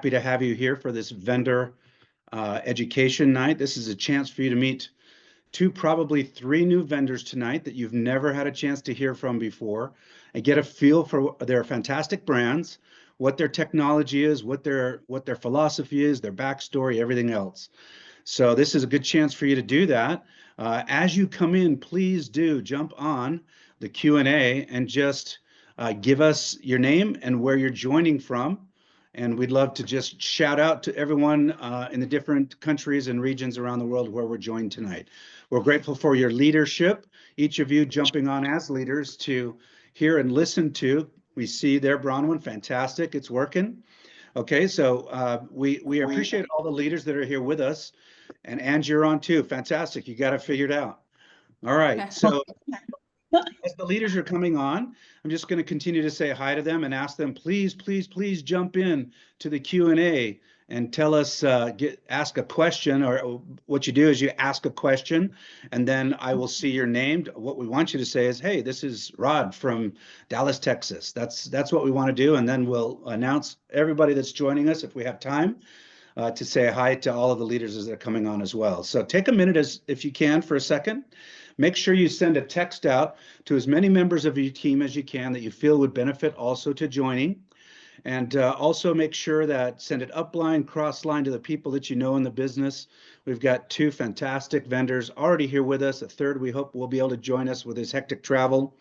happy to have you here for this vendor education night. This is a chance for you to meet two, probably three new vendors tonight that you've never had a chance to hear from before and get a feel for their fantastic brands, what their technology is, what their philosophy is, their backstory, everything else. So this is a good chance for you to do that. As you come in, please do jump on the Q&A and just give us your name and where you're joining from. And we'd love to just shout out to everyone in the different countries and regions around the world where we're joined tonight. We're grateful for your leadership, each of you jumping on as leaders to hear and listen to. We see there, Bronwyn, fantastic, it's working. Okay, so we appreciate all the leaders that are here with us. And Ange, you're on too, fantastic, you got it figured out. All right, so as the leaders are coming on, I'm just going to continue to say hi to them and ask them, please, please, please jump in to the Q&A and tell us, ask a question, or what you do is you ask a question and then I will see your name. What we want you to say is, hey, this is Rod from Dallas, Texas. That's what we want to do. And then we'll announce everybody that's joining us if we have time to say hi to all of the leaders as they're coming on as well. So take a minute if you can for a second. Make sure you send a text out to as many members of your team as you can that you feel would benefit also to joining. And also make sure that send it upline, cross-line to the people that you know in the business. We've got two fantastic vendors already here with us. A third we hope will be able to join us with his hectic travel.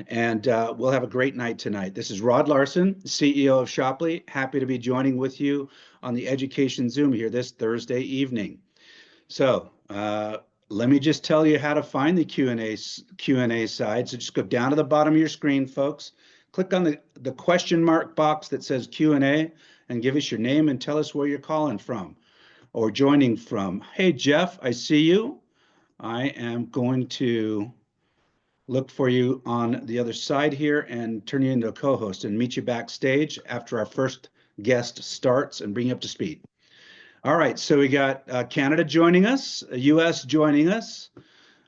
And we'll have a great night tonight. This is Rod Larson, CEO of Shopply. Happy to be joining with you on the Education Zoom here this Thursday evening. So let me just tell you how to find the Q&A side. So just go down to the bottom of your screen, folks. Click on the question mark box that says Q&A and give us your name and tell us where you're calling from or joining from. Hey, Jeff, I see you. I am going to look for you on the other side here and turn you into a co-host and meet you backstage after our first guest starts and bring you up to speed. All right, so we got Canada joining us, US joining us.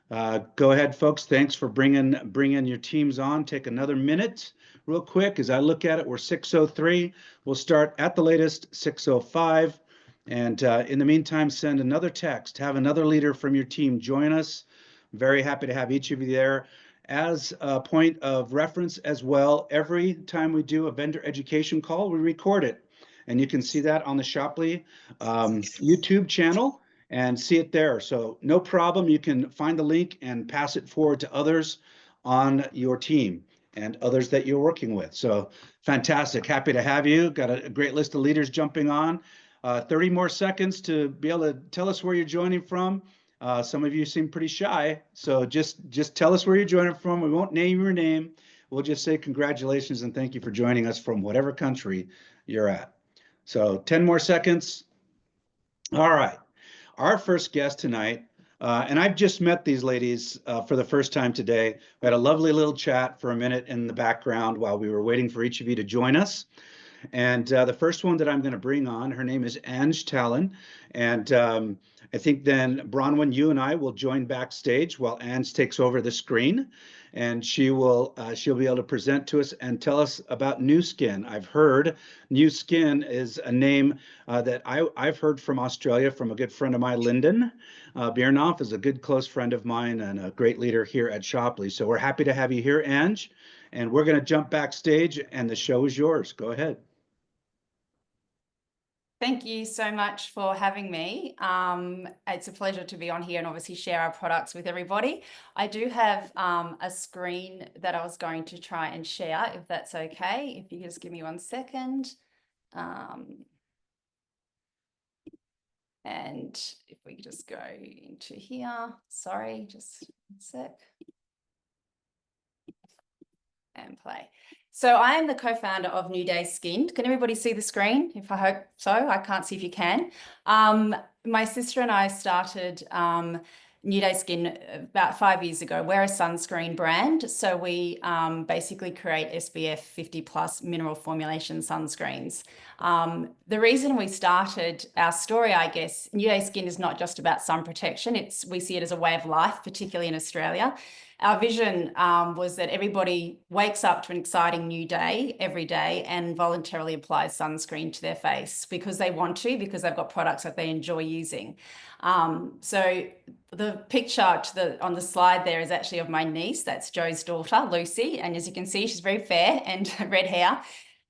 Go ahead, folks. Thanks for bringing your teams on. Take another minute real quick. As I look at it, we're 6:03. We'll start at the latest 6:05. And in the meantime, send another text. Have another leader from your team join us. Very happy to have each of you there. As a point of reference as well, every time we do a vendor education call, we record it. And you can see that on the Shopply YouTube channel and see it there. So no problem. You can find the link and pass it forward to others on your team and others that you're working with. So fantastic. Happy to have you. Got a great list of leaders jumping on. 30 more seconds to be able to tell us where you're joining from. Some of you seem pretty shy. So just tell us where you're joining from. We won't name your name. We'll just say congratulations and thank you for joining us from whatever country you're at. So 10 more seconds. All right, our first guest tonight, and I've just met these ladies for the first time today. We had a lovely little chat for a minute in the background while we were waiting for each of you to join us. And the first one that I'm going to bring on, her name is Ange Tallon. And I think then Bronwyn, you and I will join backstage while Ange takes over the screen. And she'll be able to present to us and tell us about Nu Skin. I've heard Nu Skin is a name that I've heard from Australia from a good friend of mine, Lyndon Biernoff is a good close friend of mine and a great leader here at Shopply. So we're happy to have you here, Ange. And we're going to jump backstage and the show is yours. Go ahead. Thank you so much for having me. It's a pleasure to be on here and obviously share our products with everybody. I do have a screen that I was going to try and share, if that's okay. If you just give me 1 second. And if we could just go into here, sorry, just 1 sec. And play. So I am the co-founder of New Day Skin. Can everybody see the screen? If I hope so, I can't see if you can. My sister and I started New Day Skin about 5 years ago. We're a sunscreen brand. So we basically create SPF 50+ mineral formulation sunscreens. The reason we started our story, I guess, New Day Skin is not just about sun protection. We see it as a way of life, particularly in Australia. Our vision was that everybody wakes up to an exciting new day every day and voluntarily applies sunscreen to their face because they want to, because they've got products that they enjoy using. So the picture on the slide there is actually of my niece. That's Joe's daughter, Lucy. And as you can see, she's very fair and red hair.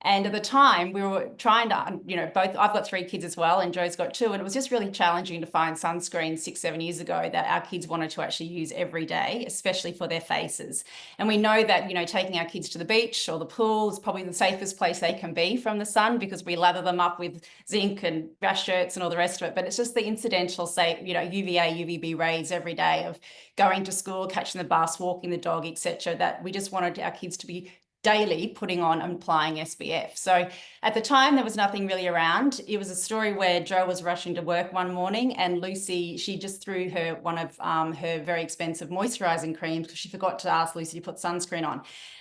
And at the time, we were trying to, I've got 3 kids as well, and Joe's got 2. And it was just really challenging to find sunscreen 6-7 years ago that our kids wanted to actually use every day, especially for their faces. And we know that, taking our kids to the beach or the pool is probably the safest place they can be from the sun, because we lather them up with zinc and rash shirts and all the rest of it. But it's just the incidental, say, UVA, UVB rays every day of going to school, catching the bus, walking the dog, etc., that we just wanted our kids to be daily putting on and applying SPF. So at the time, there was nothing really around. It was a story where Joe was rushing to work one morning, and Lucy, she just threw her one of her very expensive moisturizing creams because she forgot to ask Lucy to put sunscreen on.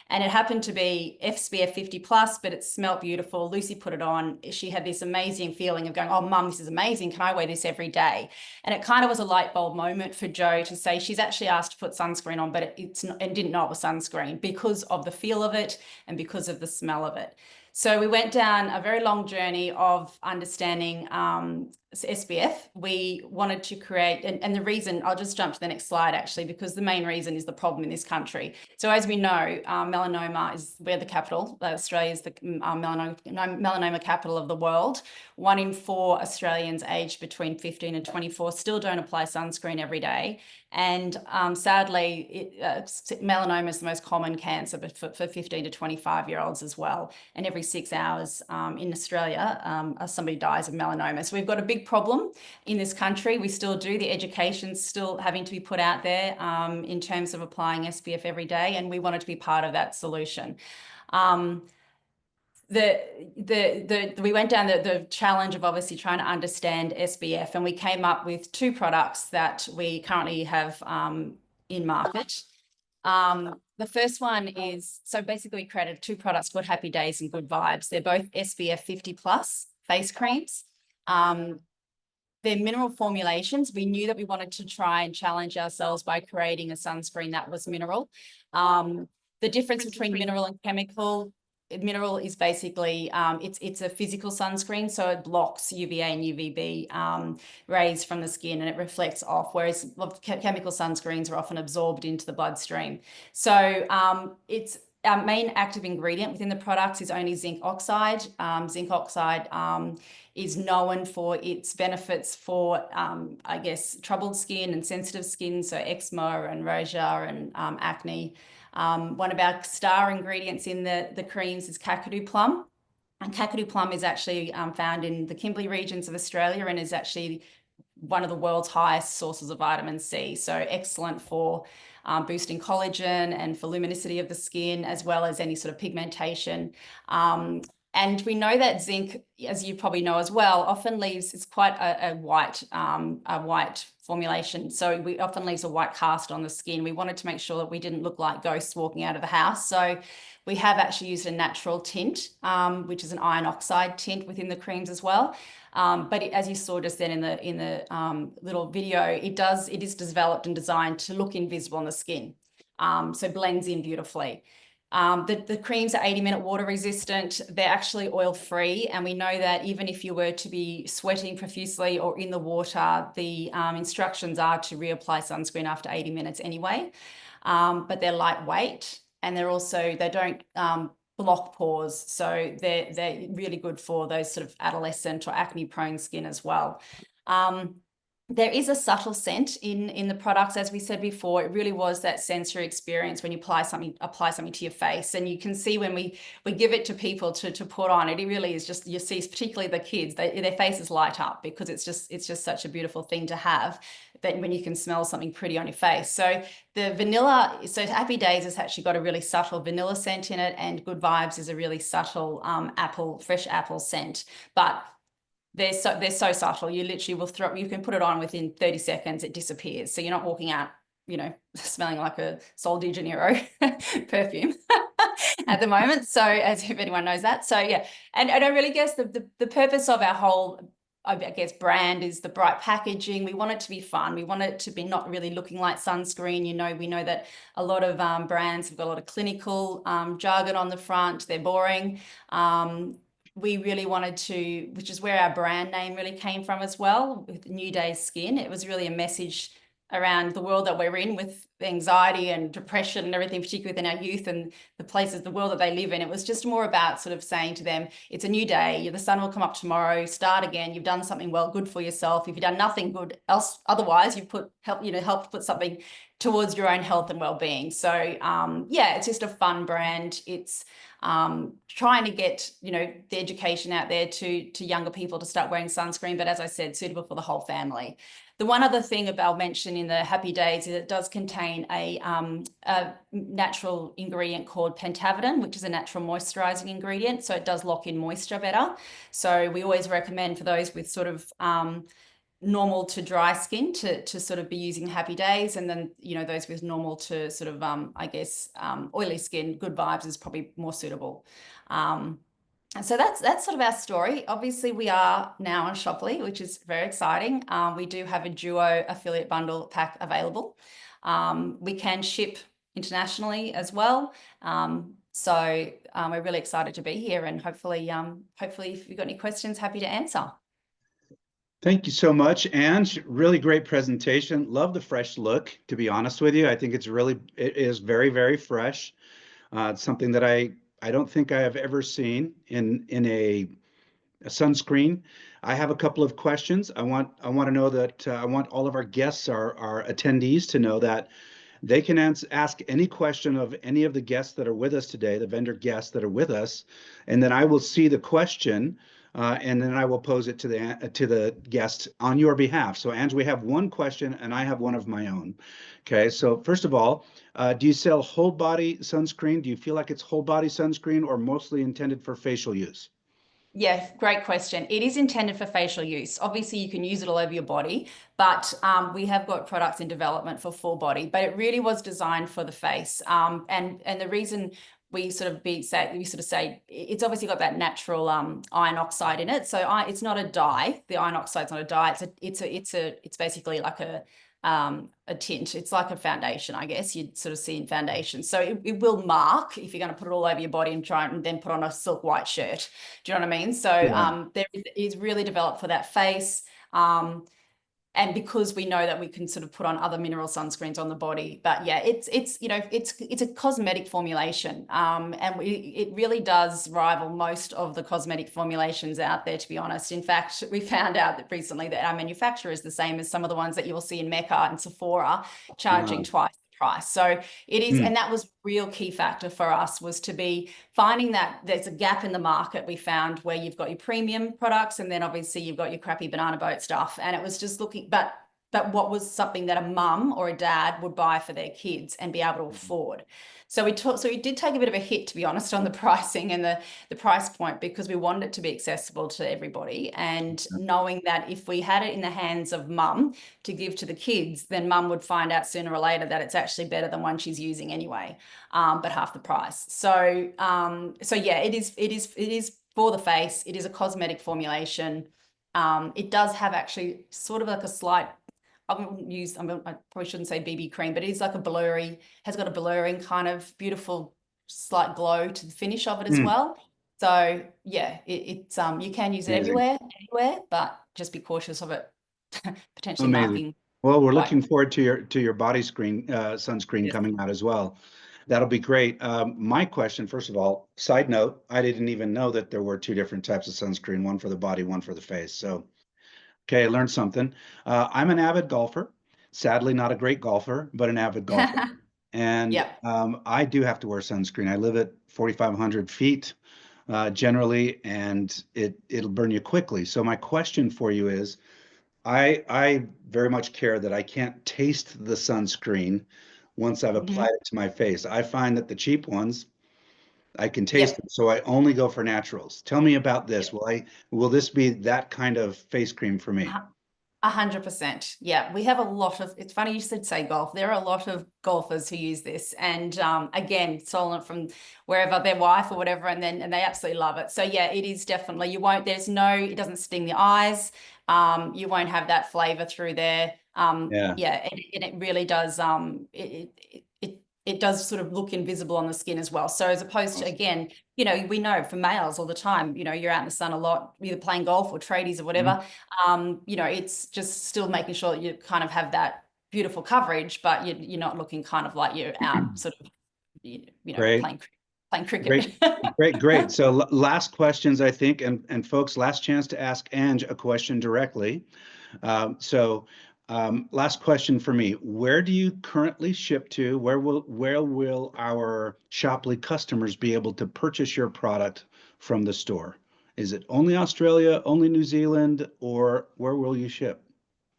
And it happened to be SPF 50+, but it smelled beautiful. Lucy put it on. She had this amazing feeling of going, oh, Mum, this is amazing. Can I wear this every day? And it kind of was a light bulb moment for Joe to say she's actually asked to put sunscreen on, but and didn't know it was sunscreen because of the feel of it and because of the smell of it. So we went down a very long journey of understanding SPF. We wanted to create, and the reason, I'll just jump to the next slide actually, because the main reason is the problem in this country. So as we know, melanoma we're the capital. Australia is the melanoma capital of the world. 1 in 4 Australians aged between 15 and 24 still don't apply sunscreen every day. And sadly, melanoma is the most common cancer for 15 to 25-year-olds as well. And every 6 hours in Australia, somebody dies of melanoma. So we've got a big problem in this country. We still do. The education's still having to be put out there in terms of applying SPF every day, and we wanted to be part of that solution. We went down the challenge of obviously trying to understand SPF, and we came up with 2 products that we currently have in market. The first one is, so basically we created 2 products called Happy Days and Good Vibes. They're both SPF 50+ face creams. They're mineral formulations. We knew that we wanted to try and challenge ourselves by creating a sunscreen that was mineral. The difference between mineral and chemical, mineral is basically, it's a physical sunscreen, so it blocks UVA and UVB rays from the skin and it reflects off, whereas chemical sunscreens are often absorbed into the bloodstream. So it's our main active ingredient within the products is only zinc oxide. Zinc oxide is known for its benefits for, I guess, troubled skin and sensitive skin, so eczema and rosacea and acne. One of our star ingredients in the creams is Kakadu plum. And Kakadu plum is actually found in the Kimberley regions of Australia and is actually one of the world's highest sources of vitamin C. So excellent for boosting collagen and for luminosity of the skin, as well as any sort of pigmentation. And we know that zinc, as you probably know as well, often leaves, it's quite a white formulation. So it often leaves a white cast on the skin. We wanted to make sure that we didn't look like ghosts walking out of the house. So we have actually used a natural tint, which is an iron oxide tint within the creams as well. But as you saw just then in the little video, it is developed and designed to look invisible on the skin. So blends in beautifully. The creams are 80-minute water resistant. They're actually oil-free. And we know that even if you were to be sweating profusely or in the water, the instructions are to reapply sunscreen after 80 minutes anyway. But they're lightweight and they don't block pores. So they're really good for those sort of adolescent or acne-prone skin as well. There is a subtle scent in the products, as we said before. It really was that sensory experience when you apply something to your face, and you can see when we give it to people to put on it. It really is just, you see, particularly the kids, their faces light up because it's just such a beautiful thing to have. That when you can smell something pretty on your face. So the vanilla, so Happy Days has actually got a really subtle vanilla scent in it, and Good Vibes is a really subtle fresh apple scent, but they're so subtle. You literally you can put it on within 30 seconds, it disappears. So you're not walking out, smelling like a Sol de Janeiro perfume. at the moment. So as if anyone knows that. So yeah, and I really guess the purpose of our whole, I guess, brand is the bright packaging. We want it to be fun. We want it to be not really looking like sunscreen. You know, we know that a lot of brands have got a lot of clinical jargon on the front. They're boring. We really wanted to, which is where our brand name really came from as well, with New Day Skin. It was really a message around the world that we're in with anxiety and depression and everything, particularly within our youth and the places, the world that they live in. It was just more about sort of saying to them, it's a new day, the sun will come up tomorrow, start again, you've done something well, good for yourself. If you've done nothing good else, otherwise you've helped put something towards your own health and well-being. So yeah, it's just a fun brand. It's trying to get, the education out there to younger people to start wearing sunscreen, but as I said, suitable for the whole family. The one other thing I'll mention in the Happy Days is it does contain a natural ingredient called Pentavidin, which is a natural moisturizing ingredient. So it does lock in moisture better. So we always recommend for those with sort of normal to dry skin to sort of be using Happy Days, and then those with normal to sort of oily skin, Good Vibes is probably more suitable. So that's sort of our story. Obviously, we are now on Shoply, which is very exciting. We do have a duo affiliate bundle pack available. We can ship internationally as well. So we're really excited to be here, and hopefully if you've got any questions, happy to answer. Thank you so much, Ange. Really great presentation. Love the fresh look, to be honest with you. I think it is very, very fresh. It's something that I don't think I have ever seen in a sunscreen. I have a couple of questions. I want to know that I want all of our guests, our attendees, to know that they can ask any question of any of the guests that are with us today, the vendor guests that are with us, and then I will see the question, and then I will pose it to the guest on your behalf. So, Ange, we have one question, and I have one of my own. Okay, so first of all, do you sell whole body sunscreen? Do you feel like it's whole body sunscreen or mostly intended for facial use? Yeah, great question. It is intended for facial use. Obviously, you can use it all over your body, but we have got products in development for full body, but it really was designed for the face. And the reason we sort of say it's obviously got that natural iron oxide in it. So it's not a dye. The iron oxide's not a dye. It's basically like a tint. It's like a foundation, I guess you'd sort of see in foundation. So it will mark if you're going to put it all over your body and try and then put on a silk white shirt. Do you know what I mean? So yeah. There is really developed for that face. And because we know that we can sort of put on other mineral sunscreens on the body, but yeah, it's a cosmetic formulation, and it really does rival most of the cosmetic formulations out there, to be honest. In fact, we found out that recently that our manufacturer is the same as some of the ones that you'll see in Mecca and Sephora, charging twice the price. So it is, and that was a real key factor for us, was to be finding that there's a gap in the market. We found where you've got your premium products, and then obviously you've got your crappy banana boat stuff. And it was just looking, but what was something that a mum or a dad would buy for their kids and be able to afford. So we did take a bit of a hit, to be honest, on the pricing and the price point, because we wanted it to be accessible to everybody, and knowing that if we had it in the hands of mum to give to the kids, then mum would find out sooner or later that it's actually better than one she's using anyway, but half the price. So yeah, it is for the face. It is a cosmetic formulation. It does have actually sort of like a slight, I probably shouldn't say BB cream, but it is like has got a blurring kind of beautiful slight glow to the finish of it as well. So yeah, it's you can use it anywhere, but just be cautious of it potentially marking. Well, we're looking forward to your body sunscreen coming out as well. That'll be great. My question, first of all, side note, I didn't even know that there were two different types of sunscreen, one for the body, one for the face. So okay, I learned something. I'm an avid golfer. Sadly, not a great golfer, but an avid golfer. And I do have to wear sunscreen. I live at 4,500 feet generally, and it'll burn you quickly. So my question for you is, I very much care that I can't taste the sunscreen once I've applied it to my face. I find that the cheap ones, I can taste them, so I only go for naturals. Tell me about this. Will this be that kind of face cream for me? 100%. Yeah, we have a lot of, it's funny you should say golf. There are a lot of golfers who use this, and again, stolen it from wherever, their wife or whatever, and they absolutely love it. So yeah, it is definitely, it doesn't sting the eyes. You won't have that flavor through there. Yeah, and it really does, it does sort of look invisible on the skin as well. So as opposed to, again, we know for males all the time, you're out in the sun a lot, either playing golf or tradies or whatever. It's just still making sure that you kind of have that beautiful coverage, but you're not looking kind of like you're out sort of, playing cricket. Great. So last questions, I think, and folks, last chance to ask Ange a question directly. Last question for me. Where do you currently ship to? Where will our Shopley customers be able to purchase your product from the store? Is it only Australia, only New Zealand, or where will you ship?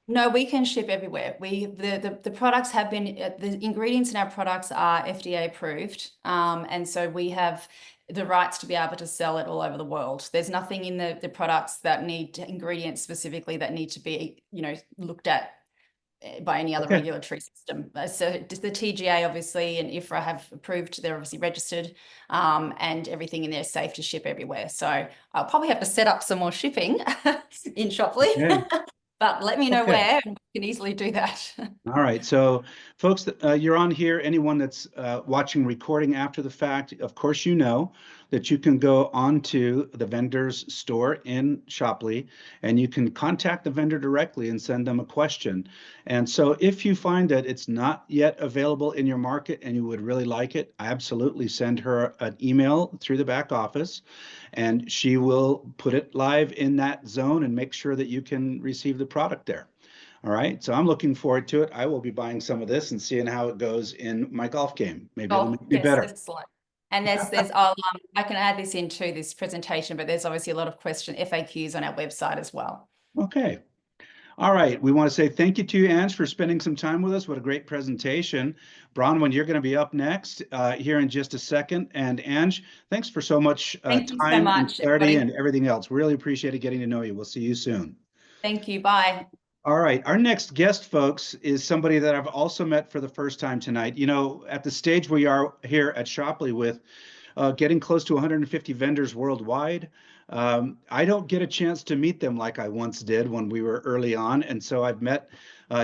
No, we can ship everywhere. The products have been, the ingredients in our products are FDA approved. And so we have the rights to be able to sell it all over the world. There's nothing in the products that need ingredients specifically that need to be, looked at by any other regulatory system. So the TGA obviously and IFRA have approved, they're obviously registered, and everything in there is safe to ship everywhere. So I'll probably have to set up some more shipping in Shopley. Okay. But let me know where, and we can easily do that. All right. So, folks, you're on here. Anyone that's watching recording after the fact, of course, that you can go onto the vendor's store in Shopley, and you can contact the vendor directly and send them a question. And so if you find that it's not yet available in your market and you would really like it, absolutely send her an email through the back office, and she will put it live in that zone and make sure that you can receive the product there. All right, so I'm looking forward to it. I will be buying some of this and seeing how it goes in my golf game. Maybe it'll make me better. Excellent. And I can add this into this presentation, but there's obviously a lot of FAQs on our website as well. Okay. All right. We want to say thank you to you, Ange, for spending some time with us. What a great presentation. Bronwyn, you're going to be up next here in just a second. And Ange, thanks for so much time and clarity and everything else. Really appreciated getting to know you. We'll see you soon. Thank you. Bye. All right. Our next guest, folks, is somebody that I've also met for the first time tonight. At the stage we are here at Shopley with getting close to 150 vendors worldwide, I don't get a chance to meet them like I once did when we were early on. And so I've met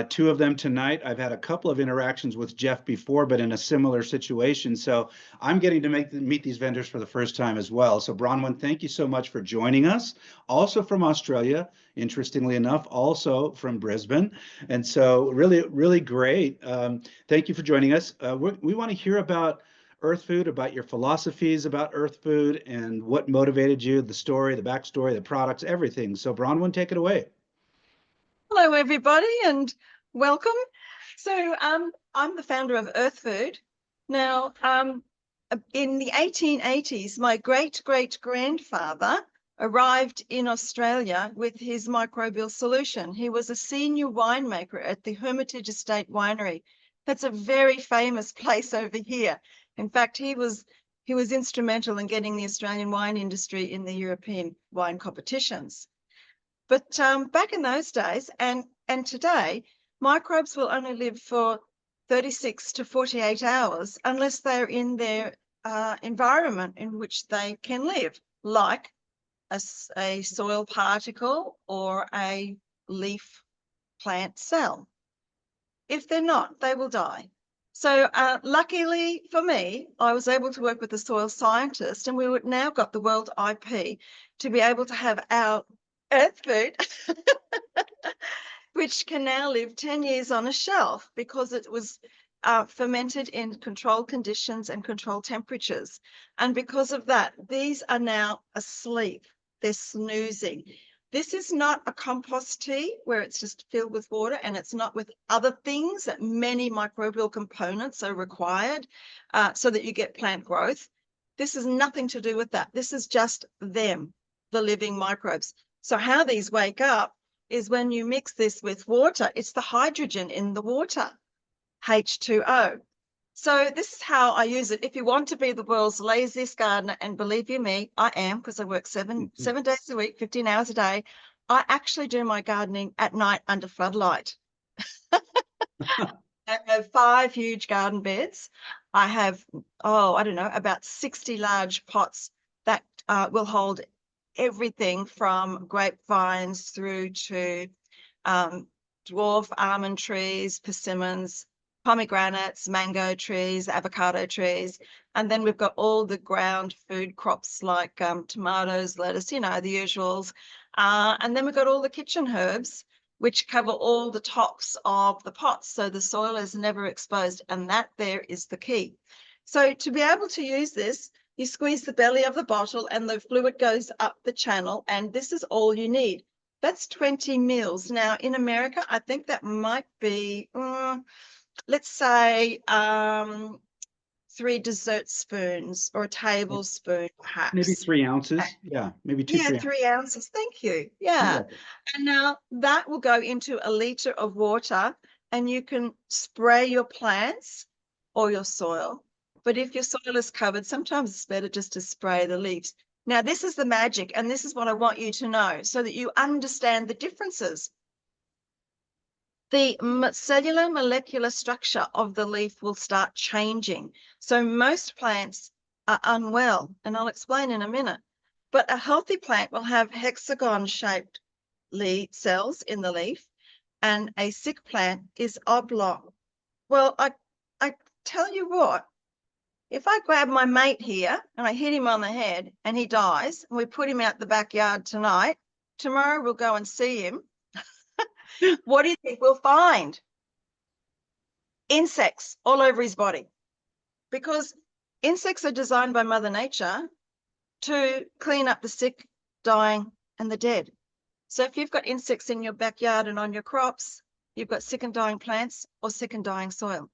two of them tonight. I've had a couple of interactions with Jeff before, but in a similar situation. So I'm getting to meet these vendors for the first time as well. So Bronwyn, thank you so much for joining us. Also from Australia, interestingly enough, also from Brisbane. And so really, really great. Thank you for joining us. We want to hear about Earth Food, about your philosophies about Earth Food and what motivated you, the story, the backstory, the products, everything. So Bronwyn, take it away. Hello, everybody, and welcome. So I'm the founder of Earth Food. Now, in the 1880s, my great-great-grandfather arrived in Australia with his microbial solution. He was a senior winemaker at the Hermitage Estate Winery. That's a very famous place over here. In fact, he was instrumental in getting the Australian wine industry in the European wine competitions. But back in those days and today, microbes will only live for 36 to 48 hours unless they're in their environment in which they can live, like a soil particle or a leaf plant cell. If they're not, they will die. So luckily for me, I was able to work with a soil scientist, and we now got the world IP to be able to have our Earth Food, which can now live 10 years on a shelf because it was fermented in controlled conditions and controlled temperatures. And because of that, these are now asleep. They're snoozing. This is not a compost tea where it's just filled with water, and it's not with other things that many microbial components are required so that you get plant growth. This has nothing to do with that. This is just them, the living microbes. So how these wake up is when you mix this with water, it's the hydrogen in the water, H2O. So this is how I use it. If you want to be the world's laziest gardener, and believe you me, I am, because I work seven days a week, 15 hours a day, I actually do my gardening at night under floodlight. I have 5 huge garden beds. I have, I don't know, about 60 large pots that will hold everything from grapevines through to dwarf almond trees, persimmons, pomegranates, mango trees, avocado trees. And then we've got all the ground food crops like tomatoes, lettuce, you know, the usuals. And then we've got all the kitchen herbs, which cover all the tops of the pots. So the soil is never exposed. And that there is the key. So to be able to use this, you squeeze the belly of the bottle and the fluid goes up the channel. And this is all you need. That's 20 mils. Now in America, I think that might be, let's say 3 dessert spoons or a tablespoon, perhaps. Maybe 3 ounces. Yeah, maybe 2, 3 ounces. 3 ounces. Thank you. Yeah. And now that will go into a liter of water and you can spray your plants or your soil. But if your soil is covered, sometimes it's better just to spray the leaves. Now, this is the magic, and this is what I want you to know so that you understand the differences. The cellular molecular structure of the leaf will start changing. So most plants are unwell, and I'll explain in a minute. But a healthy plant will have hexagon-shaped cells in the leaf, and a sick plant is oblong. Well, I tell you what, if I grab my mate here and I hit him on the head and he dies, and we put him out the backyard tonight, tomorrow we'll go and see him. What do you think we'll find? Insects all over his body. Because insects are designed by Mother Nature to clean up the sick, dying, and the dead. So if you've got insects in your backyard and on your crops, you've got sick and dying plants or sick and dying soil.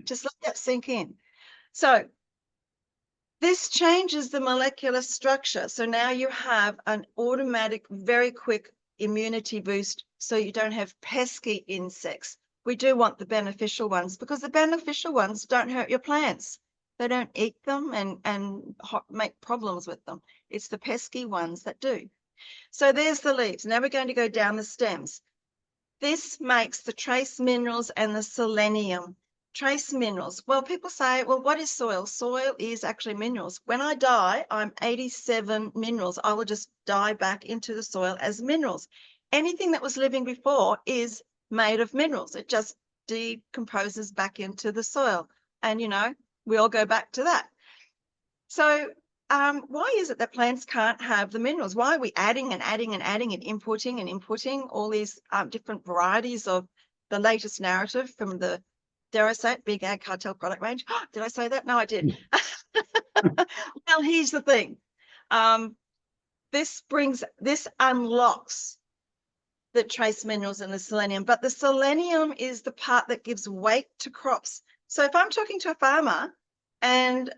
Just let that sink in. So this changes the molecular structure. So now you have an automatic, very quick immunity boost, so you don't have pesky insects. We do want the beneficial ones because the beneficial ones don't hurt your plants. They don't eat them and make problems with them. It's the pesky ones that do. So there's the leaves. Now we're going to go down the stems. This makes the trace minerals and the selenium. Trace minerals. Well, people say, well, what is soil? Soil is actually minerals. When I die, I'm 87 minerals. I will just die back into the soil as minerals. Anything that was living before is made of minerals. It just decomposes back into the soil. And, you know, we all go back to that. So why is it that plants can't have the minerals? Why are we adding and adding and adding and inputting all these different varieties of the latest narrative from the, dare I say it, Big Ag Cartel product range? Did I say that? No, I did. Well, here's the thing. This unlocks the trace minerals and the selenium, but the selenium is the part that gives weight to crops. So if I'm talking to a farmer and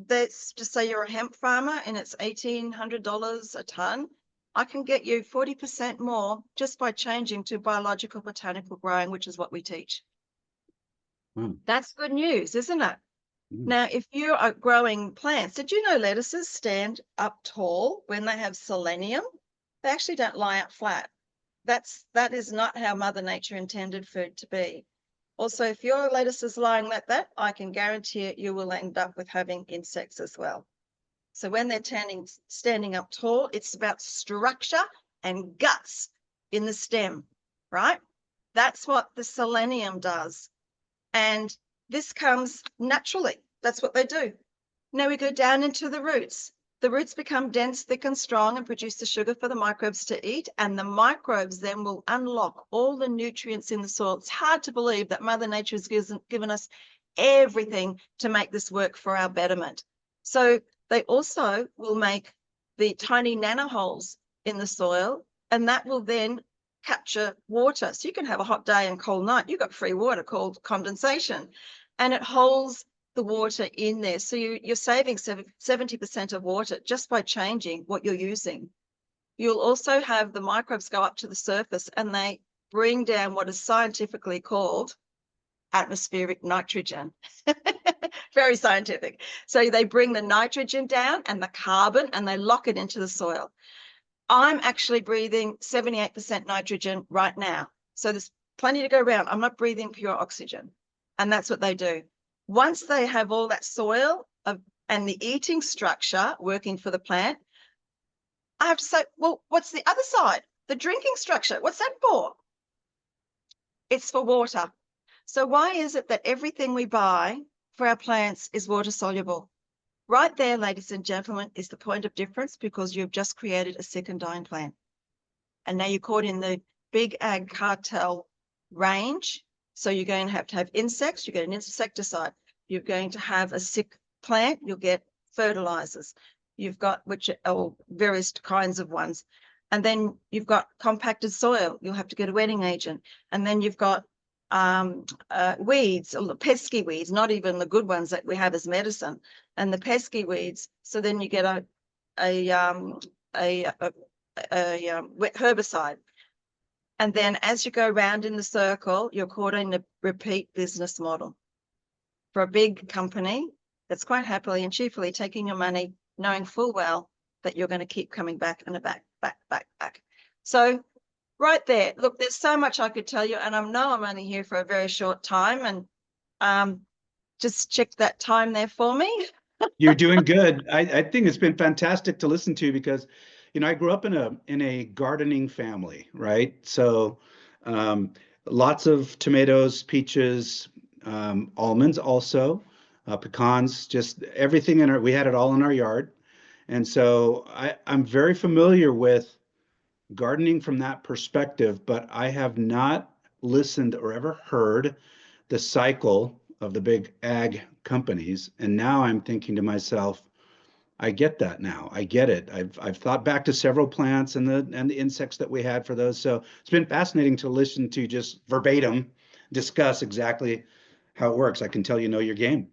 let's just say you're a hemp farmer and it's $1,800 a ton, I can get you 40% more just by changing to biological botanical growing, which is what we teach. That's good news, isn't it? Now, if you are growing plants, did you know lettuces stand up tall when they have selenium? They actually don't lie up flat. That is not how Mother Nature intended food to be. Also, if your lettuce is lying like that, I can guarantee you will end up with having insects as well. So when they're standing up tall, it's about structure and guts in the stem, right? That's what the selenium does. And this comes naturally. That's what they do. Now we go down into the roots. The roots become dense, thick, and strong and produce the sugar for the microbes to eat. And the microbes then will unlock all the nutrients in the soil. It's hard to believe that Mother Nature has given us everything to make this work for our betterment. So they also will make the tiny nanoholes in the soil, and that will then capture water. So you can have a hot day and cold night. You've got free water called condensation, and it holds the water in there. So you're saving 70% of water just by changing what you're using. You'll also have the microbes go up to the surface and they bring down what is scientifically called atmospheric nitrogen. Very scientific. So they bring the nitrogen down and the carbon and they lock it into the soil. I'm actually breathing 78% nitrogen right now. So there's plenty to go around. I'm not breathing pure oxygen. And that's what they do. Once they have all that soil and the eating structure working for the plant, I have to say, well, what's the other side? The drinking structure. What's that for? It's for water. So why is it that everything we buy for our plants is water soluble? Right there, ladies and gentlemen, is the point of difference, because you've just created a second dying plant. And now you're caught in the big ag cartel range. So you're going to have insects, you get an insecticide. You're going to have a sick plant, you'll get fertilizers. You've got various kinds of ones. And then you've got compacted soil, you'll have to get a wetting agent. And then you've got weeds, or the pesky weeds, not even the good ones that we have as medicine, and the pesky weeds. So then you get a herbicide. And then as you go round in the circle, you're caught in a repeat business model for a big company that's quite happily and cheerfully taking your money, knowing full well that you're going to keep coming back and back. So right there, look, there's so much I could tell you, and I know I'm only here for a very short time, and just check that time there for me. You're doing good. I think it's been fantastic to listen to, because, you know, I grew up in a gardening family, right? So lots of tomatoes, peaches, almonds also, pecans, just everything we had it all in our yard. And so I'm very familiar with gardening from that perspective, but I have not listened or ever heard the cycle of the big ag companies. And now I'm thinking to myself, I get that now. I get it. I've thought back to several plants and the insects that we had for those. So it's been fascinating to listen to just verbatim discuss exactly how it works. I can tell you know your game.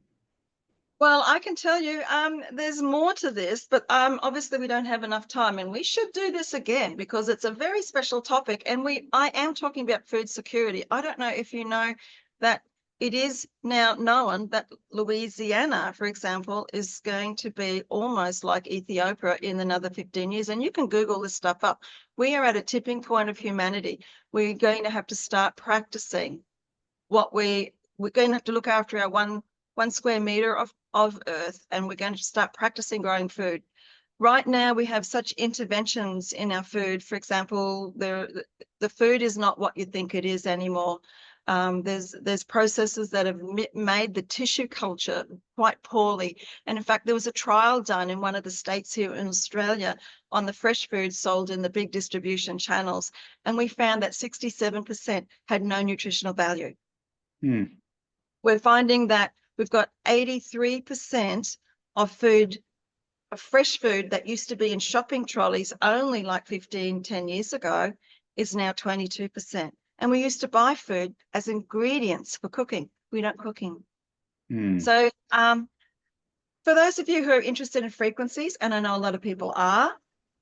Well, I can tell you, there's more to this, but obviously we don't have enough time, and we should do this again because it's a very special topic. And I am talking about food security. I don't know if you know that it is now known that Louisiana, for example, is going to be almost like Ethiopia in another 15 years. And you can Google this stuff up. We are at a tipping point of humanity. We're going to have to start practicing we're going to have to look after our one square meter of earth, and we're going to start practicing growing food. Right now, we have such interventions in our food. For example, the food is not what you think it is anymore. There's processes that have made the tissue culture quite poorly. And in fact, there was a trial done in one of the states here in Australia on the fresh food sold in the big distribution channels. And we found that 67% had no nutritional value. We're finding that we've got 83% of fresh food that used to be in shopping trolleys only like 10 years ago is now 22%. And we used to buy food as ingredients for cooking. We don't cooking. So for those of you who are interested in frequencies, and I know a lot of people are,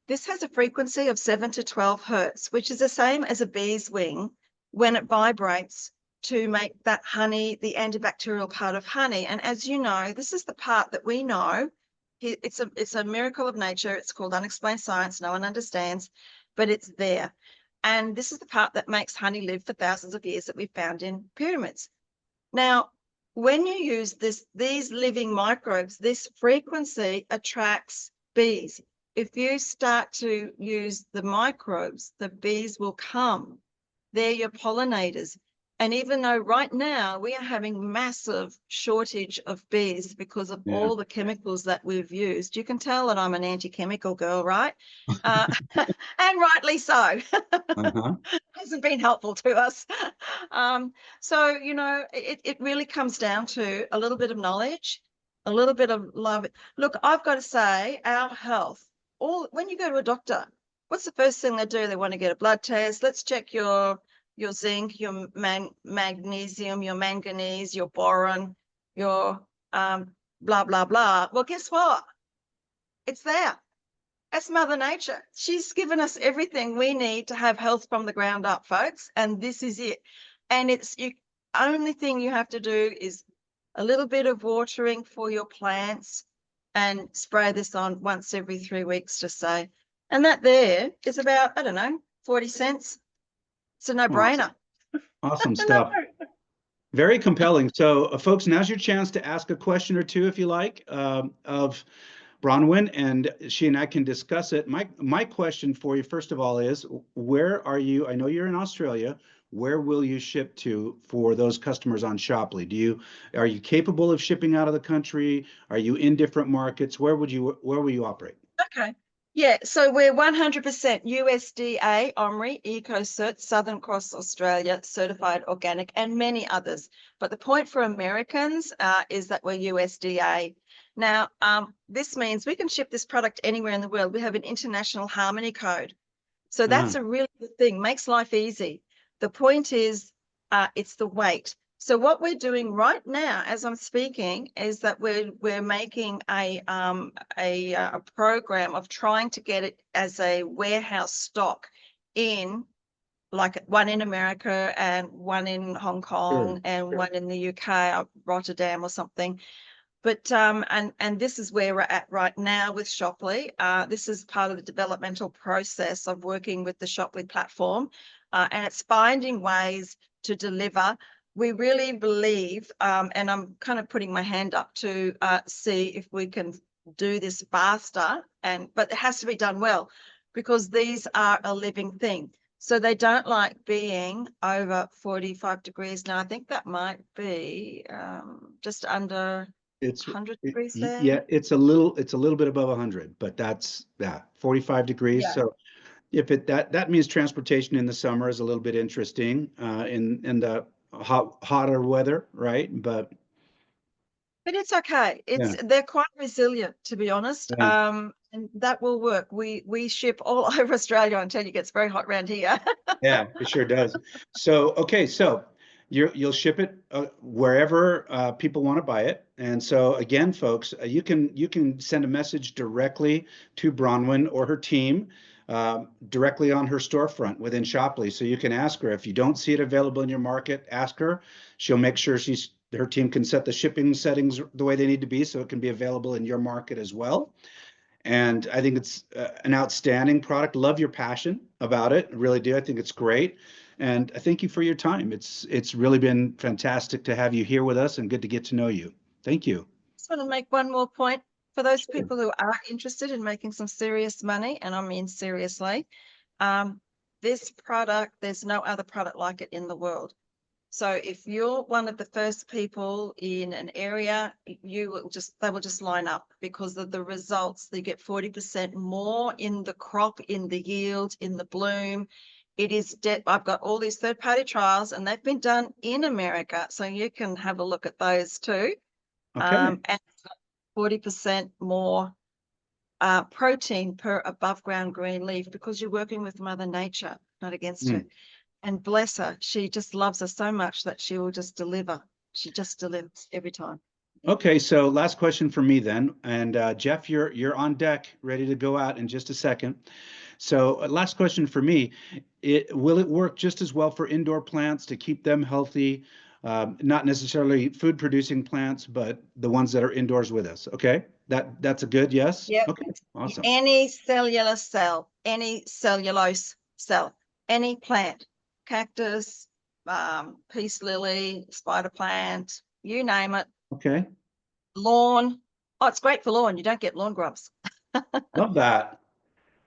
this has a frequency of 7 to 12 hertz, which is the same as a bee's wing when it vibrates to make that honey, the antibacterial part of honey. And as you know, this is the part that we know. It's a miracle of nature. It's called unexplained science. No one understands, but it's there. And this is the part that makes honey live for thousands of years that we found in pyramids. Now, when you use these living microbes, this frequency attracts bees. If you start to use the microbes, the bees will come. They're your pollinators. And even though right now we are having massive shortage of bees because of all the chemicals that we've used, you can tell that I'm an anti-chemical girl, right? And rightly so. Hasn't been helpful to us. So, you know, it really comes down to a little bit of knowledge, a little bit of love. Look, I've got to say, our health, when you go to a doctor, what's the first thing they do? They want to get a blood test. Let's check your zinc, your magnesium, your manganese, your boron, your blah, blah, blah. Well, guess what? It's there. That's Mother Nature. She's given us everything we need to have health from the ground up, folks. And this is it. And only thing you have to do is a little bit of watering for your plants and spray this on once every 3 weeks, just say, And that there is about, I don't know, 40 cents. It's a no-brainer. Awesome stuff. Very compelling. So, folks, now's your chance to ask a question or two, if you like, of Bronwyn, and she and I can discuss it. My question for you, first of all, is where are you? I know you're in Australia. Where will you ship to for those customers on Shoply? Are you capable of shipping out of the country? Are you in different markets? Where will you operate? Okay. Yeah, so we're 100% USDA, OMRI, EcoCert, Southern Cross Australia, certified organic, and many others. But the point for Americans is that we're USDA. Now, this means we can ship this product anywhere in the world. We have an international harmony code. So that's a really good thing, makes life easy. The point is, it's the weight. So what we're doing right now, as I'm speaking, is that we're making a program of trying to get it as a warehouse stock in, like one in America and one in Hong Kong and one in the UK, Rotterdam or something. But and this is where we're at right now with Shoply. This is part of the developmental process of working with the Shoply platform, and it's finding ways to deliver. We really believe, and I'm kind of putting my hand up to see if we can do this faster, but it has to be done well, because these are a living thing. So they don't like being over 45 degrees. Now, I think that might be just under 100 degrees there. Yeah, it's a little bit above 100, but that's 45 degrees. Yeah. So if that means transportation in the summer is a little bit interesting in the hotter weather, right? But it's okay. They're quite resilient, to be honest. Yeah. And that will work. We ship all over Australia until it gets very hot around here. Yeah, it sure does. So okay, so you'll ship it wherever people want to buy it. And so again, folks, you can send a message directly to Bronwyn or her team directly on her storefront within Shoply. So you can ask her. If you don't see it available in your market, ask her. She'll make sure her team can set the shipping settings the way they need to be so it can be available in your market as well. And I think it's an outstanding product. Love your passion about it. I really do. I think it's great. And I thank you for your time. It's really been fantastic to have you here with us and good to get to know you. Thank you. I just want to make one more point. For those people who are interested in making some serious money, and I mean seriously, this product, there's no other product like it in the world. So if you're one of the first people in an area, they will just line up because of the results. They get 40% more in the crop, in the yield, in the bloom. It is I've got all these third-party trials, and they've been done in America, so you can have a look at those too. Okay. And 40% more protein per above ground green leaf, because you're working with Mother Nature, not against her. And bless her, she just loves us so much that she will just deliver. She just delivers every time. Okay, so last question for me then. And Jeff, you're on deck, ready to go out in just a second. So last question for me, will it work just as well for indoor plants to keep them healthy? Not necessarily food producing plants, but the ones that are indoors with us. Okay, that's a good yes? Yep. Okay, awesome. Any cellular cell, any cellulose cell, any plant, cactus, peace lily, spider plant, you name it. Okay. Lawn. Oh, it's great for lawn. You don't get lawn grubs. Love that.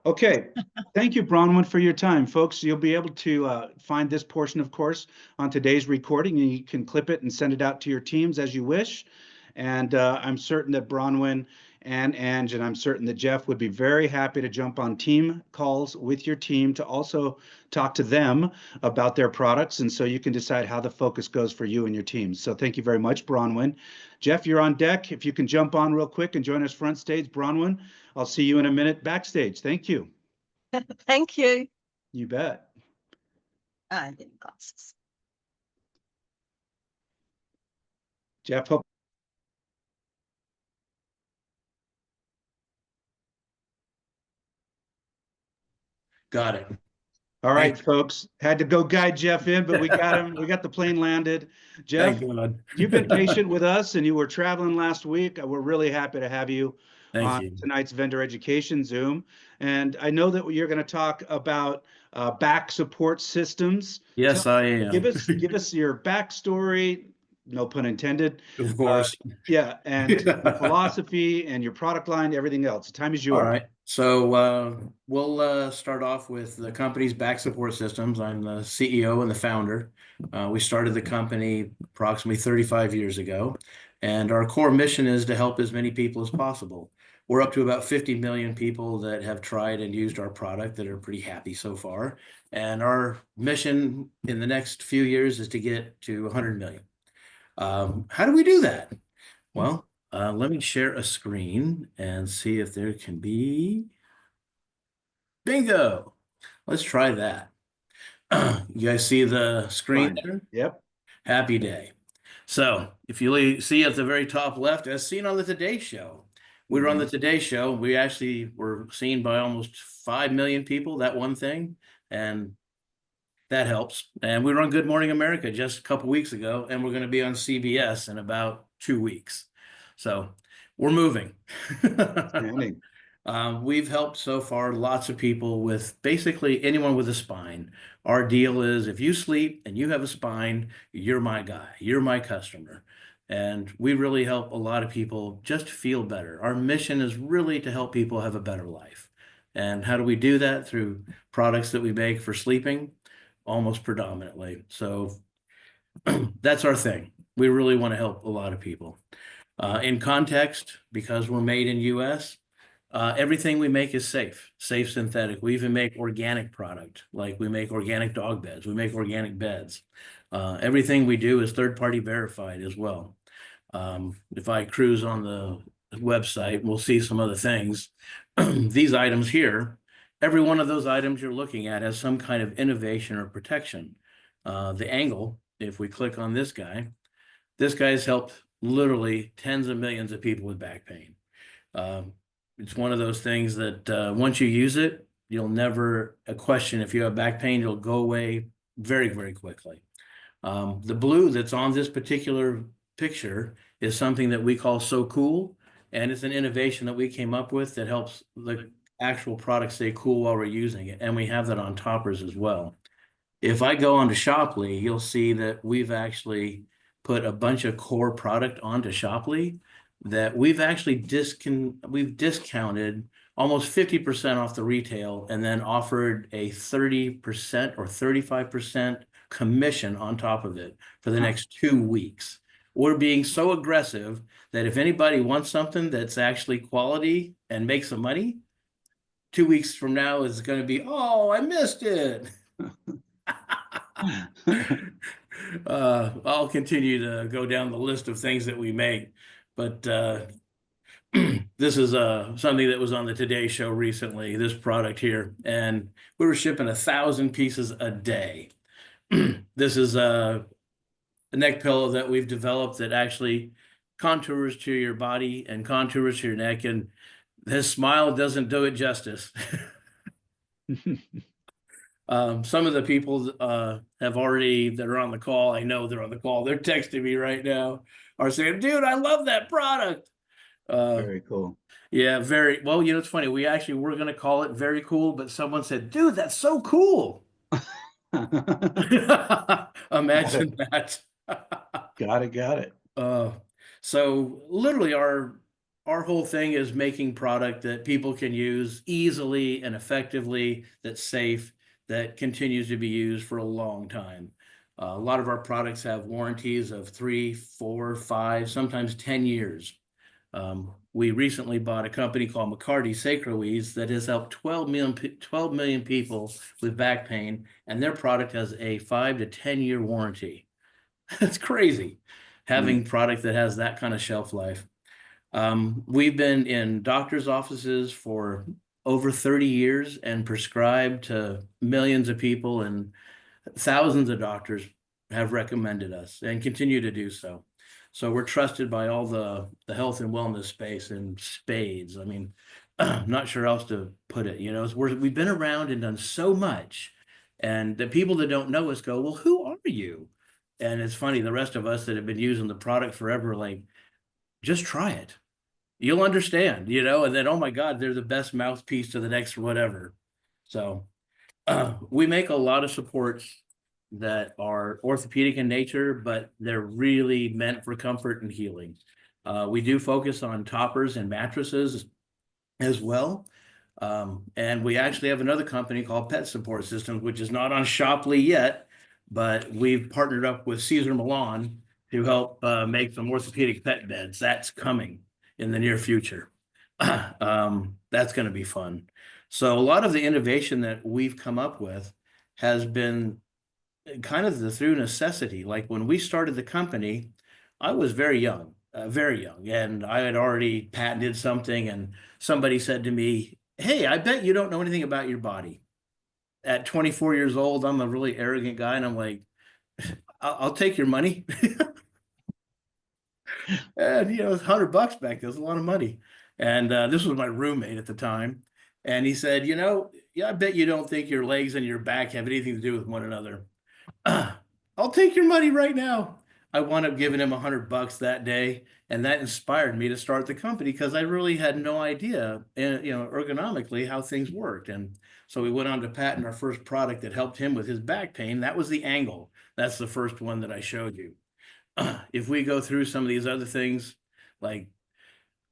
Okay. Thank you, Bronwyn, for your time. Folks, you'll be able to find this portion, of course, on today's recording, and you can clip it and send it out to your teams as you wish. And I'm certain that Bronwyn and Ange, and I'm certain that Jeff would be very happy to jump on team calls with your team to also talk to them about their products. And so you can decide how the focus goes for you and your teams. So thank you very much, Bronwyn. Jeff, you're on deck. If you can jump on real quick and join us front stage, Bronwyn, I'll see you in a minute backstage. Thank you. Thank you. You bet. I didn't glasses. Jeff, hope. Got it. All right, folks. Had to go guide Jeff in, but we got him. We got the plane landed. Jeff, Thank God. you've been patient with us, and you were traveling last week. We're really happy to have you Thank on you. tonight's vendor education Zoom. And I know that you're going to talk about back support systems. Yes, I am. Give us your backstory, no pun intended. Of course. Yeah, and your philosophy and your product line, everything else. The time is yours. All right. So we'll start off with the company's back support systems. I'm the CEO and the founder. We started the company approximately 35 years ago, and our core mission is to help as many people as possible. We're up to about 50 million people that have tried and used our product that are pretty happy so far. And our mission in the next few years is to get to 100 million. How do we do that? Well, let me share a screen and see if there can be. Bingo. Let's try that. You guys see the screen Fine. there? Yep. Happy day. So if you see at the very top left, as seen on the Today Show, we were on the Today Show. We actually were seen by almost 5 million people, that one thing. And that helps. And we were on Good Morning America just a couple weeks ago, and we're going to be on CBS in about 2 weeks. So we're moving. Outstanding. We've helped so far lots of people with basically anyone with a spine. Our deal is if you sleep and you have a spine, you're my guy, you're my customer. And we really help a lot of people just feel better. Our mission is really to help people have a better life. And how do we do that? Through products that we make for sleeping, almost predominantly. So that's our thing. We really want to help a lot of people. In context, because we're made in US, everything we make is safe synthetic. We even make organic product, like we make organic dog beds, we make organic beds. Everything we do is third-party verified as well. If I cruise on the website, we'll see some other things. These items here, every one of those items you're looking at has some kind of innovation or protection. The angle, if we click on this guy's helped literally tens of millions of people with back pain. It's one of those things that once you use it, you'll never question if you have back pain, it'll go away very, very quickly. The blue that's on this particular picture is something that we call So Cool, and it's an innovation that we came up with that helps the actual product stay cool while we're using it, and we have that on toppers as well. If I go onto Shoply, you'll see that we've actually put a bunch of core product onto Shoply that we've actually discounted almost 50% off the retail and then offered a 30% or 35% commission on top of it for the next 2 weeks. We're being so aggressive that if anybody wants something that's actually quality and makes some money, 2 weeks from now is going to be, oh, I missed it. I'll continue to go down the list of things that we make, but this is something that was on the Today Show recently, this product here, and we were shipping 1,000 pieces a day. This is a neck pillow that we've developed that actually contours to your body and contours to your neck, and this smile doesn't do it justice. Some of the people have already, that are on the call, I know they're on the call, they're texting me right now, are saying, dude, I love that product. Very cool. Yeah, very, well, you know, it's funny, we actually were going to call it Very Cool, but someone said, dude, that's so cool. Imagine that. Got it. So literally our whole thing is making product that people can use easily and effectively, that's safe, that continues to be used for a long time. A lot of our products have warranties of 3, 4, 5, sometimes 10 years. We recently bought a company called McCarty Sacroease that has helped 12 million people with back pain, and their product has a 5 to 10 year warranty. That's crazy, having product that has that kind of shelf life. We've been in doctors' offices for over 30 years and prescribed to millions of people, and thousands of doctors have recommended us and continue to do so. So we're trusted by all the health and wellness space in spades. I mean, I'm not sure how else to put it. You know, we've been around and done so much, and the people that don't know us go, well, who are you? And it's funny, the rest of us that have been using the product forever, like, just try it. you'll understand, you know, and then, oh my God, they're the best mouthpiece to the next whatever. So we make a lot of supports that are orthopedic in nature, but they're really meant for comfort and healing. We do focus on toppers and mattresses as well. And we actually have another company called Pet Support Systems, which is not on Shopley yet, but we've partnered up with Cesar Millan to help make some orthopedic pet beds. That's coming in the near future. That's going to be fun. So a lot of the innovation that we've come up with has been kind of through necessity. Like when we started the company, I was very young, and I had already patented something, and somebody said to me, "Hey, I bet you don't know anything about your body." At 24 years old, I'm a really arrogant guy, and I'm like, I'll take your money. And you know, it's $100 back then, was a lot of money. And this was my roommate at the time. And he said, you know, yeah, I bet you don't think your legs and your back have anything to do with one another. I'll take your money right now. I wound up giving him $100 that day, and that inspired me to start the company because I really had no idea, you know, ergonomically how things worked. And so we went on to patent our first product that helped him with his back pain. That was the Angle. That's the first one that I showed you. If we go through some of these other things, like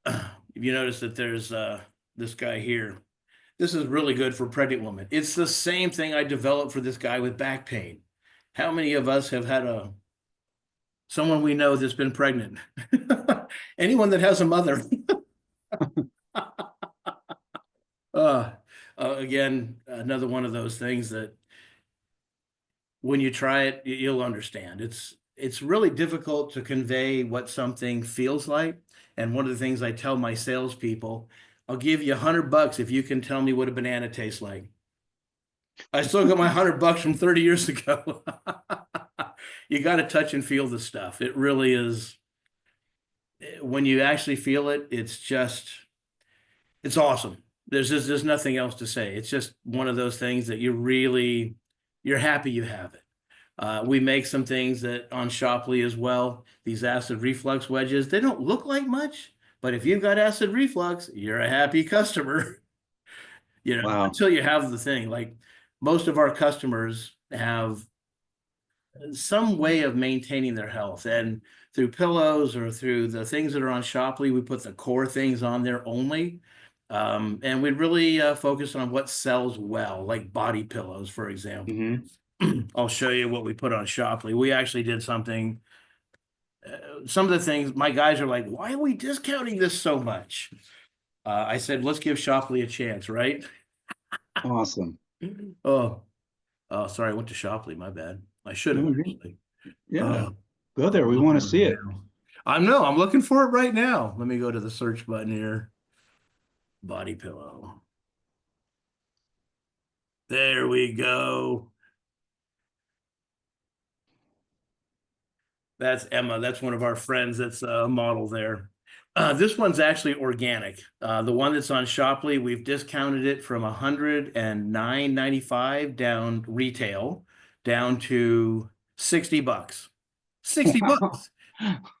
if you notice that there's this guy here, this is really good for pregnant women. It's the same thing I developed for this guy with back pain. How many of us have had someone we know that's been pregnant? Anyone that has a mother. Again, another one of those things that when you try it, you'll understand. It's really difficult to convey what something feels like. And one of the things I tell my salespeople, I'll give you $100 if you can tell me what a banana tastes like. I still got my $100 from 30 years ago. You got to touch and feel the stuff. It really is. When you actually feel it, it's awesome. There's nothing else to say. It's just one of those things that you're happy you have it. We make some things that on Shopley as well. These acid reflux wedges, they don't look like much, but if you've got acid reflux, you're a happy customer. You know, Wow. until you have the thing. Like most of our customers have some way of maintaining their health, and through pillows or through the things that are on Shopley, we put the core things on there only. And we really focus on what sells well, like body pillows, for example. Mm-hmm. I'll show you what we put on Shopley. We actually did something. Some of the things my guys are like, why are we discounting this so much? I said, let's give Shopley a chance, right? Awesome. Oh, sorry, I went to Shopley. My bad. I should have. No, Actually. Yeah. Go there. We want to see it. I'm looking for it right now. Let me go to the search button here. Body pillow. There we go. That's Emma. That's one of our friends. That's a model there. This one's actually organic. The one that's on Shopley, we've discounted it from $109.95 down retail down to $60. $60.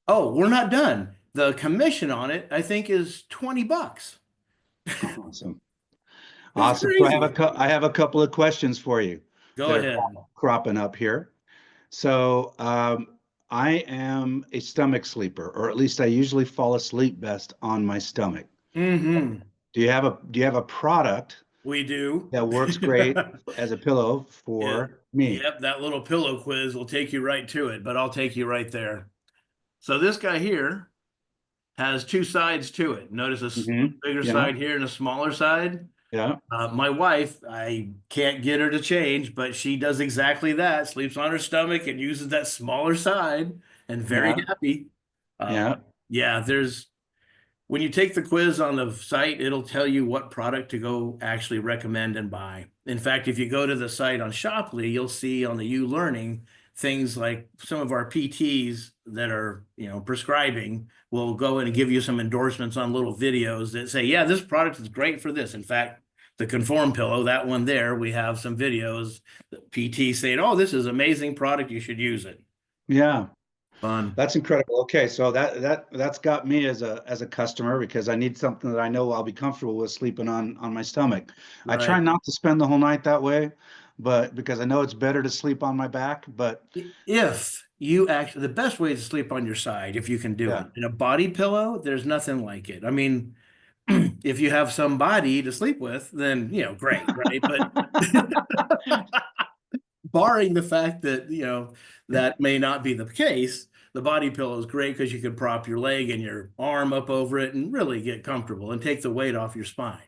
Oh, we're not done. The commission on it, I think, is $20. Awesome. Awesome. So I have a couple of questions for you. Go ahead. Cropping up here. So I am a stomach sleeper, or at least I usually fall asleep best on my stomach. Mm-hmm. Do you have a product? We do. That works great as a pillow for me. Yep, that little pillow quiz will take you right to it, but I'll take you right there. So this guy here has two sides to it. Notice a bigger side here and a smaller side. Yeah. My wife, I can't get her to change, but she does exactly that. Sleeps on her stomach and uses that smaller side, and very happy. Yeah, when you take the quiz on the site, it'll tell you what product to go actually recommend and buy. In fact, if you go to the site on Shopley, you'll see on the You Learning things like some of our PTs that are, prescribing will go in and give you some endorsements on little videos that say, yeah, this product is great for this. In fact, the Conform pillow, that one there, we have some videos, PT saying, oh, this is amazing product, you should use it. Yeah. Fun. That's incredible. Okay, so that's got me as a customer because I need something that I know I'll be comfortable with sleeping on my stomach. I try Right. not to spend the whole night that way, but because I know it's better to sleep on my back, but If you actually, the best way to sleep on your side, if you can do yeah. it, in a body pillow, there's nothing like it. I mean, if you have somebody to sleep with, then, great, right? But barring the fact that, that may not be the case, the body pillow is great because you can prop your leg and your arm up over it and really get comfortable and take the weight off your spine.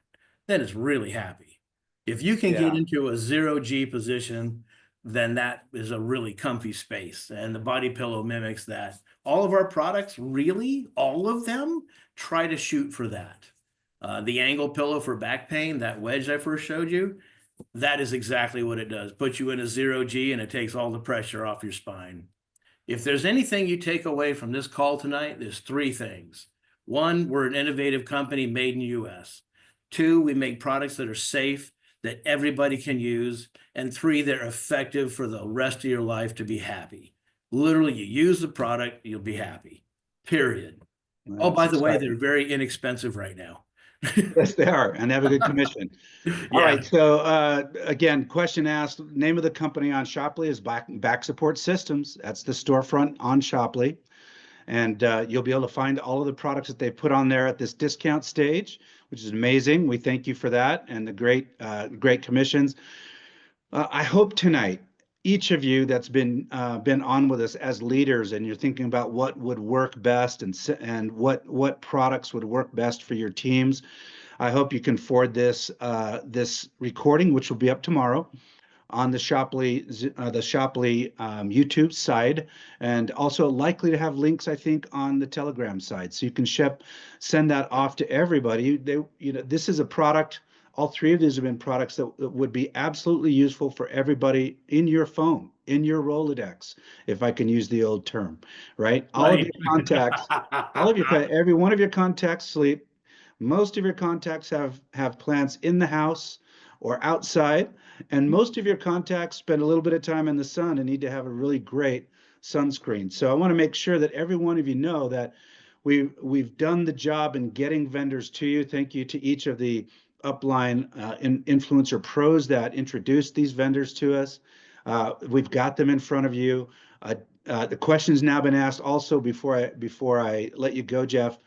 Then it's really happy. If you can get Yeah. into a 0G position, then that is a really comfy space. And the body pillow mimics that. All of our products, really, all of them try to shoot for that. The angle pillow for back pain, that wedge I first showed you, that is exactly what it does. Puts you in a 0G and it takes all the pressure off your spine. If there's anything you take away from this call tonight, there's three things. One, we're an innovative company made in the US. Two, we make products that are safe, that everybody can use. And three, they're effective for the rest of your life to be happy. Literally, you use the product, you'll be happy, period. Oh, That's by the way, exciting. they're very inexpensive right now. Yes, they are, and they have a good commission. All Yeah. right, so again, question asked, name of the company on Shoply is Back Support Systems. That's the storefront on Shoply. And you'll be able to find all of the products that they put on there at this discount stage, which is amazing. We thank you for that and the great commissions. I hope tonight, each of you that's been on with us as leaders, and you're thinking about what would work best and what products would work best for your teams. I hope you can forward this recording, which will be up tomorrow, on the Shoply YouTube side, and also likely to have links, I think, on the Telegram side, so you can send that off to everybody. This is a product. All three of these have been products that would be absolutely useful for everybody in your phone, in your Rolodex, if I can use the old term, right? All of your contacts, every one of your contacts sleep. Most of your contacts have plants in the house or outside, and most of your contacts spend a little bit of time in the sun and need to have a really great sunscreen. So I want to make sure that every one of you know that we've done the job in getting vendors to you. Thank you to each of the upline influencer pros that introduced these vendors to us. We've got them in front of you. The question's now been asked also before I let you go, Jeff.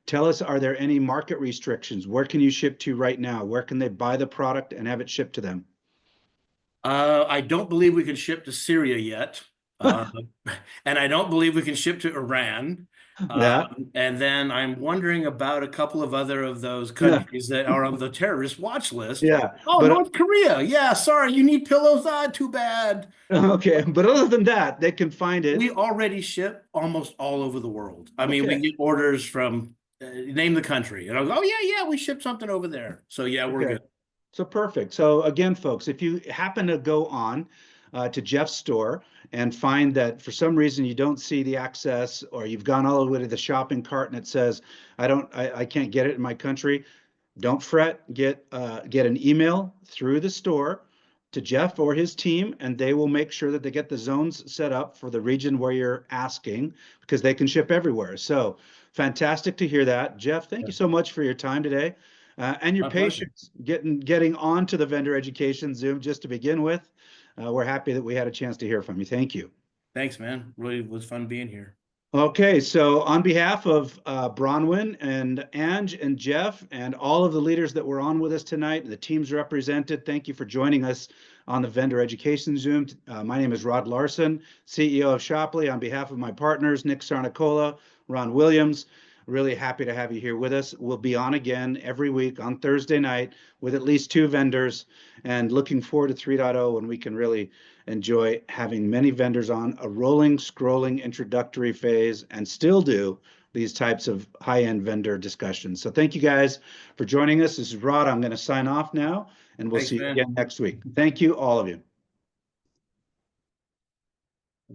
Tell us, are there any market restrictions? Where can you ship to right now? Where can they buy the product and have it shipped to them? I don't believe we can ship to Syria yet. And I don't believe we can ship to Iran. Yeah. And then I'm wondering about a couple of other of those countries that are on the terrorist watch list. Yeah. Oh, But North Korea. Yeah, sorry, you need pillows. Ah, too bad. okay. But other than that, they can find it. We already ship almost all over the world. I mean, we Okay. get orders from name the country, and I'll go, oh yeah, we shipped something over there. So yeah, we're Okay. good. So perfect. So again, folks, if you happen to go on to Jeff's store and find that for some reason you don't see the access, or you've gone all the way to the shopping cart and it says, I can't get it in my country, don't fret. Get an email through the store to Jeff or his team, and they will make sure that they get the zones set up for the region where you're asking, because they can ship everywhere. So fantastic to hear that. Jeff, thank you so much for your time today. And your My pleasure. patience getting onto the vendor education Zoom just to begin with. We're happy that we had a chance to hear from you. Thank you. Thanks, man. Really was fun being here. Okay, so on behalf of Bronwyn and Ange and Jeff and all of the leaders that were on with us tonight, the teams represented, thank you for joining us on the Vendor Education Zoom. My name is Rod Larson, CEO of Shoply. On behalf of my partners, Nick Sarnicola, Ron Williams, really happy to have you here with us. We'll be on again every week on Thursday night with at least 2 vendors, and looking forward to 3.0 when we can really enjoy having many vendors on a rolling, scrolling introductory phase and still do these types of high-end vendor discussions. So thank you guys for joining us. This is Rod. I'm going to sign off now, and we'll Thanks, see you man. again next week. Thank you, all of you.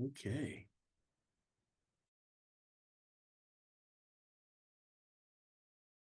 Okay.